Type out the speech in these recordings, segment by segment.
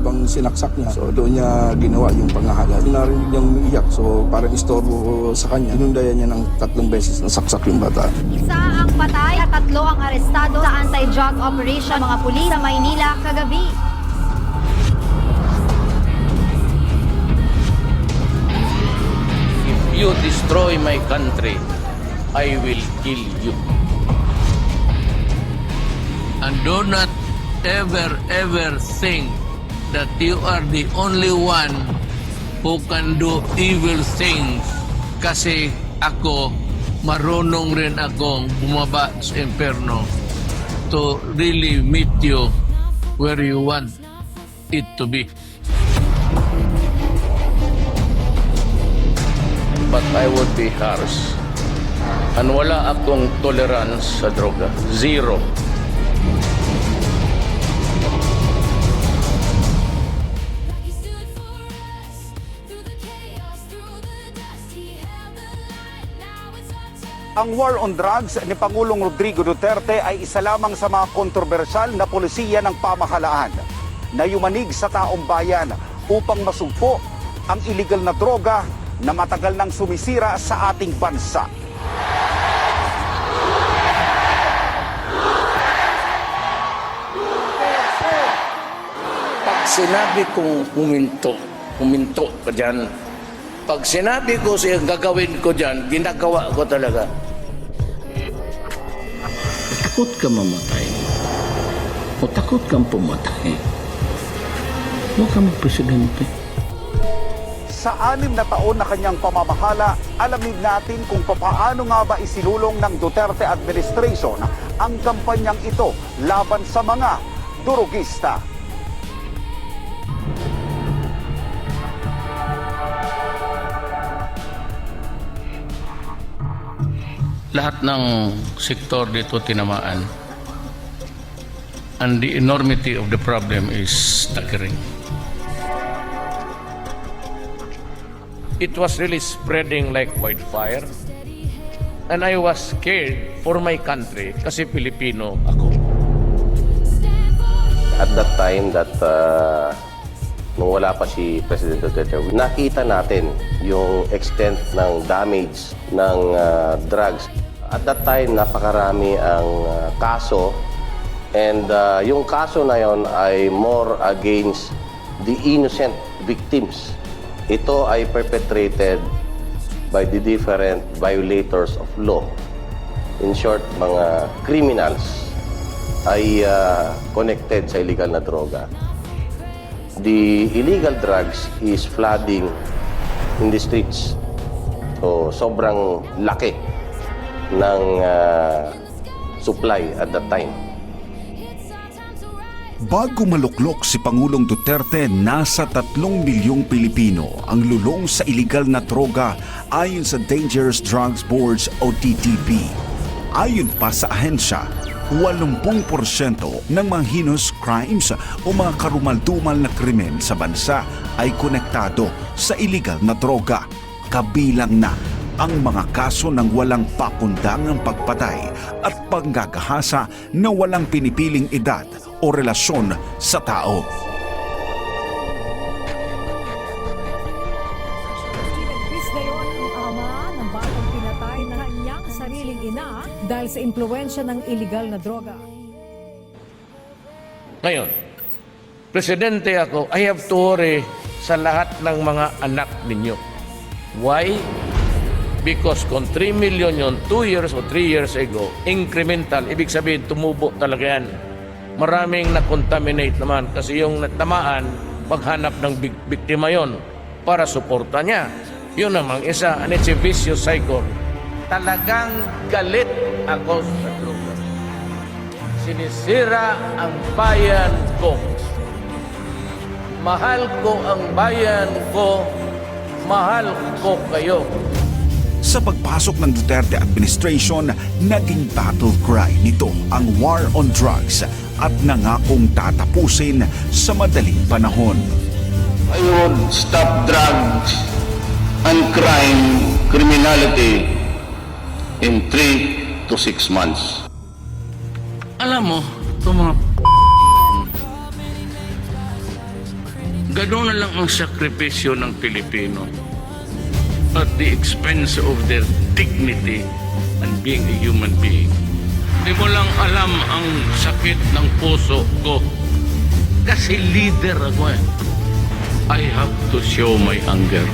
habang sinaksak niya. So doon niya ginawa yung pangahala. Narinig niyang umiiyak, so parang istorbo sa kanya. Inundayan niya ng 3 beses na saksak yung bata. Isa ang patay at 3 ang arestado sa anti-drug operation mga pulis sa Maynila kagabi. If you destroy my country, I will kill you. And do not ever think that you are the only one who can do evil things. Kasi ako, marunong rin akong bumaba sa impyerno to really meet you where you want it to be. But I would be harsh. And wala akong tolerance sa droga. Zero. Ang war on drugs ni Pangulong Rodrigo Duterte ay isa lamang sa mga kontrobersyal na polisiya ng pamahalaan na yumanig sa taong bayan upang masugpo ang illegal na droga na matagal nang sumisira sa ating bansa. Pag sinabi kong huminto ka dyan. Pag sinabi ko siya gagawin ko dyan, ginagawa ko talaga. Takot ka mamatay. O takot kang pumatay. Huwag ka magpresidente. Sa 6 na taon na kanyang pamamahala, alamin natin kung paano nga ba isinulong ng Duterte administration ang kampanyang ito laban sa mga durugista. Lahat ng sektor dito tinamaan. And the enormity of the problem is staggering. It was really spreading like wildfire. And I was scared for my country kasi Pilipino ako. At that time that nung wala pa si President Duterte, nakita natin yung extent ng damage ng drugs. At that time, napakarami ang kaso and yung kaso na yon ay more against the innocent victims. Ito ay perpetrated by the different violators of law. In short, mga criminals ay connected sa illegal na droga. The illegal drugs is flooding in the streets. So, sobrang laki ng supply at that time. Bago maluklok si Pangulong Duterte, nasa 3 milyong Pilipino ang lulong sa iligal na droga ayon sa Dangerous Drugs Board o DTB. Ayon pa sa ahensya, 80% ng mga heinous crimes o mga karumaldumal na krimen sa bansa ay konektado sa iligal na droga. Kabilang na ang mga kaso ng walang pakundangang pagpatay at panggagahasa na walang pinipiling edad o relasyon sa tao. Chris Gayon ang ama ng batang pinatay na kanyang sariling ina dahil sa impluwensya ng iligal na droga. Ngayon, presidente ako, I have to worry sa lahat ng mga anak ninyo. Why? Because kung 3 million yun, 2 years o 3 years ago, incremental, ibig sabihin, tumubo talaga yan. Maraming na-contaminate naman kasi yung natamaan, paghanap ng biktima yon para suporta niya. Yun namang isa, and it's a vicious cycle. Talagang galit ako sa droga. Sinisira ang bayan ko. Mahal ko ang bayan ko. Mahal ko kayo. Sa pagpasok ng Duterte administration, naging battle cry nito ang war on drugs at nangakong tatapusin sa madaling panahon. I would stop drugs and criminality in 3 to 6 months. Alam mo, itong mga Gano'n na lang ang sakripisyo ng Pilipino at the expense of their dignity and being a human being. Di mo lang alam ang sakit ng puso ko. Kasi leader ako eh. I have to show my anger.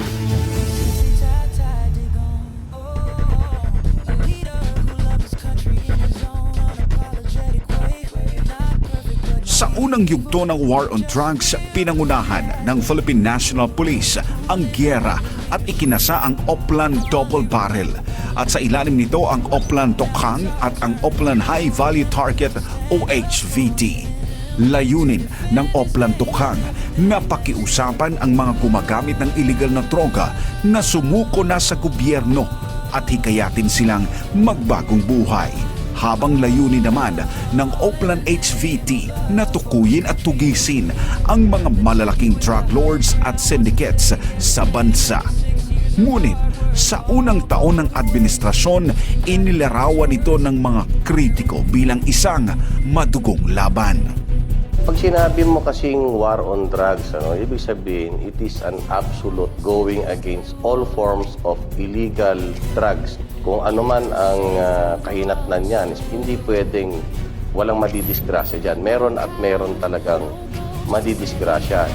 Sa unang yugto ng war on drugs, pinangunahan ng Philippine National Police ang gyera at ikinasa ang Oplan Double Barrel. At sa ilalim nito ang Oplan Tokhang at ang Oplan High Value Target o HVT. Layunin ng Oplan Tokhang na pakiusapan ang mga gumagamit ng illegal na droga na sumuko na sa gobyerno at hikayatin silang magbagong buhay. Habang layunin naman ng Oplan HVT na tukuyin at tugisin ang mga malalaking drug lords at syndicates sa bansa. Ngunit sa unang taon ng administrasyon, inilarawan ito ng mga kritiko bilang isang madugong laban. Pag sinabi mo kasing war on drugs, ibig sabihin, it is an absolute going against all forms of illegal drugs. Kung ano man ang kahinatnan niyan, hindi pwedeng walang madidisgrasya dyan. Meron at meron talagang madidisgrasya.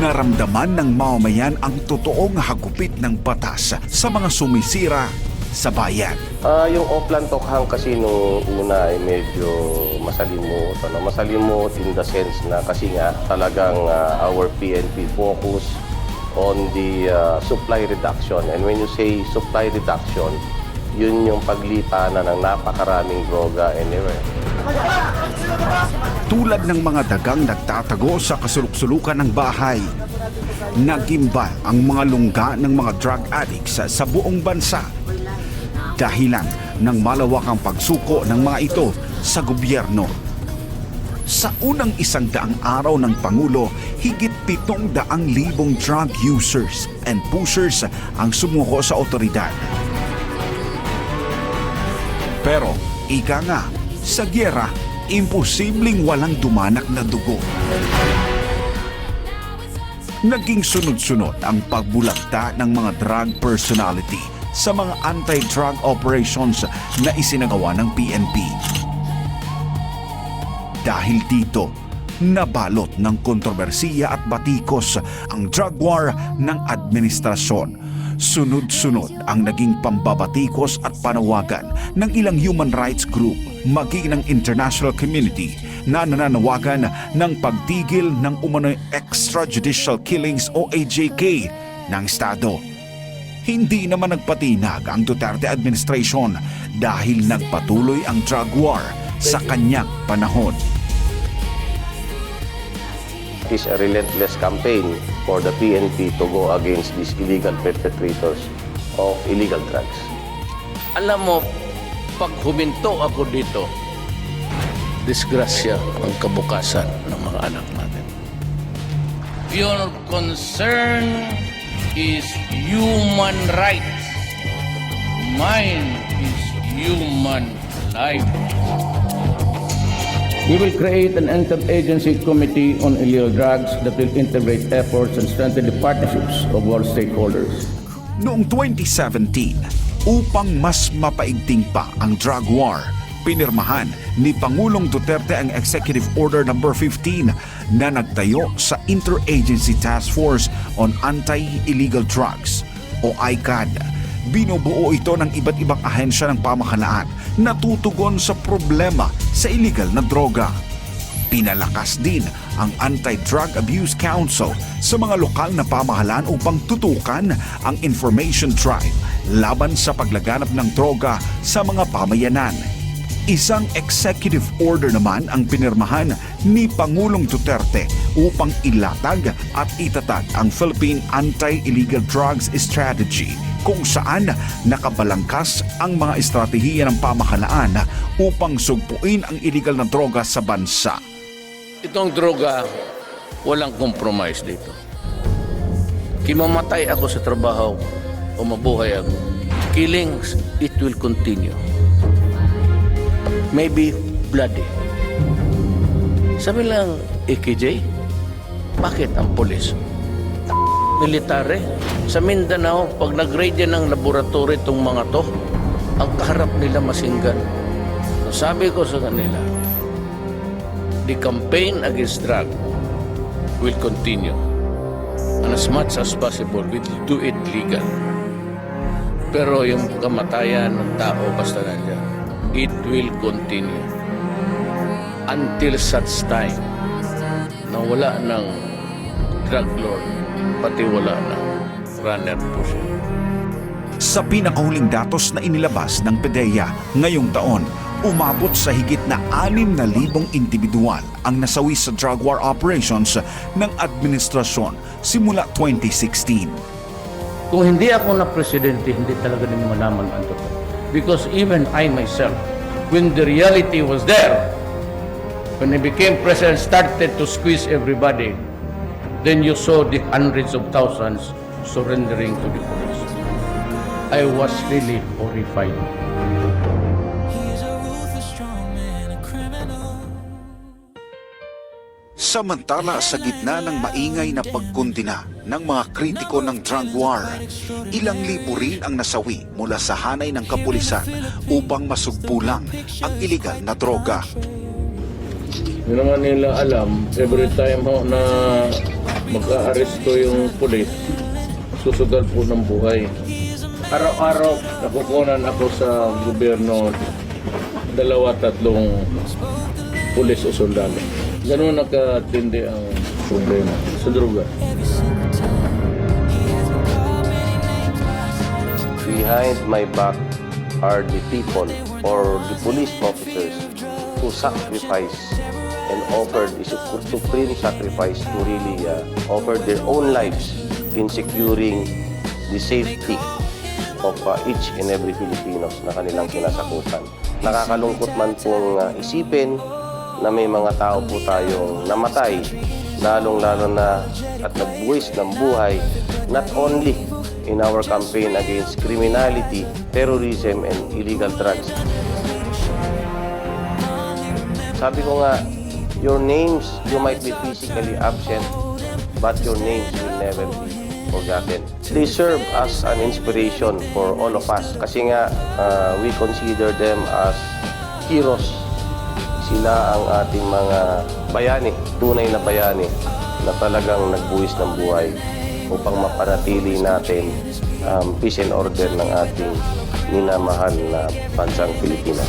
Naramdaman ng mamamayan ang totoong hagupit ng batas sa mga sumisira sa bayan. Yung Oplan Tokhang kasi nung una ay medyo masalimot. Masalimot in the sense na kasi nga talagang our PNP focus on the supply reduction. And when you say supply reduction, yun yung paglipanan ng napakaraming droga anywhere. Tulad ng mga dagang nagtatago sa kasuluk-sulukan ng bahay, nagimbal ang mga lungga ng mga drug addicts sa buong bansa. Dahilan ng malawakang pagsuko ng mga ito sa gobyerno. Sa unang 100 araw ng Pangulo, higit 700,000 drug users and pushers ang sumuko sa otoridad. Pero, ika nga, sa gyera, imposibleng walang dumanak na dugo. Naging sunod-sunod ang pagbulagta ng mga drug personality sa mga anti-drug operations na isinagawa ng PNP. Dahil dito, nabalot ng kontrobersiya at batikos ang drug war ng administrasyon. Sunod-sunod ang naging pambabatikos at panawagan ng ilang human rights group maging ng international community na nananawagan ng pagtigil ng umano'y extrajudicial killings o AJK ng Estado. Hindi naman nagpatinag ang Duterte administration dahil nagpatuloy ang drug war sa kanyang panahon. It is a relentless campaign for the PNP to go against these illegal perpetrators of illegal drugs. Alam mo, pag huminto ako dito, disgrasya ang kabukasan ng mga anak natin. Your concern is human rights. Mine is human life. We will create an interagency committee on illegal drugs that will integrate efforts and strengthen the partnerships of all stakeholders. Noong 2017, upang mas mapaigting pa ang drug war, pinirmahan ni Pangulong Duterte ang Executive Order No. 15 na nagtayo sa Interagency Task Force on Anti-Illegal Drugs o ICAD. Binubuo ito ng iba't ibang ahensya ng pamahalaan na tutugon sa problema sa illegal na droga. Pinalakas din ang Anti-Drug Abuse Council sa mga lokal na pamahalaan upang tutukan ang information drive laban sa paglaganap ng droga sa mga pamayanan. Isang executive order naman ang pinirmahan ni Pangulong Duterte upang ilatag at itatag ang Philippine Anti-Illegal Drugs Strategy kung saan nakabalangkas ang mga estratehiya ng pamahalaan upang sugpuin ang illegal na droga sa bansa. Itong droga, walang compromise dito. Kimamatay ako sa trabaho o mabuhay ako. Killings, it will continue. Maybe bloody. Sabi lang, AKJ, Bakit ang pulis? Military? Sa Mindanao, pag nag-raid yan ng laboratory itong mga to, ang kaharap nila masinggan. So sabi ko sa kanila, the campaign against drug will continue. And as much as possible, we'll do it legal. Pero yung kamatayan ng tao basta nandiyan, it will continue until such time na wala ng drug lord, pati wala ng runner pusher. Sa pinakahuling datos na inilabas ng PDEA ngayong taon, umabot sa higit na 6,000 individual ang nasawi sa drug war operations ng administrasyon simula 2016. Kung hindi ako na presidente, hindi talaga ninyo malaman ang totoo. Because even I myself, when the reality was there, when I became president, started to squeeze everybody, then you saw the hundreds of thousands surrendering to the police. I was really horrified. Samantala sa gitna ng maingay na pagkundina ng mga kritiko ng drug war, ilang libo rin ang nasawi mula sa hanay ng kapulisan upang masugpulang ang iligal na droga. Hindi naman nila alam, every time ho na mag-aaresto yung pulis, susugal po ng buhay. Araw-araw nakukunan ako sa gobyerno 2-3 pulis o sundalo. Ganun nakatindi ang problema sa droga. Behind my back are the people or the police officers who sacrifice and offered a supreme sacrifice to really offer their own lives in securing the safety of each and every Filipinos na kanilang kinasakupan. Nakakalungkot man pong isipin na may mga tao po tayong namatay, lalong-lalo na at nagbuwis ng buhay, not only in our campaign against criminality, terrorism, and illegal drugs. Sabi ko nga, your names, you might be physically absent, but your names will never be forgotten. They serve as an inspiration for all of us kasi nga we consider them as heroes. Sila ang ating mga bayani, tunay na bayani na talagang nagbuwis ng buhay upang mapanatili natin peace and order ng ating minamahal na bansang Pilipinas.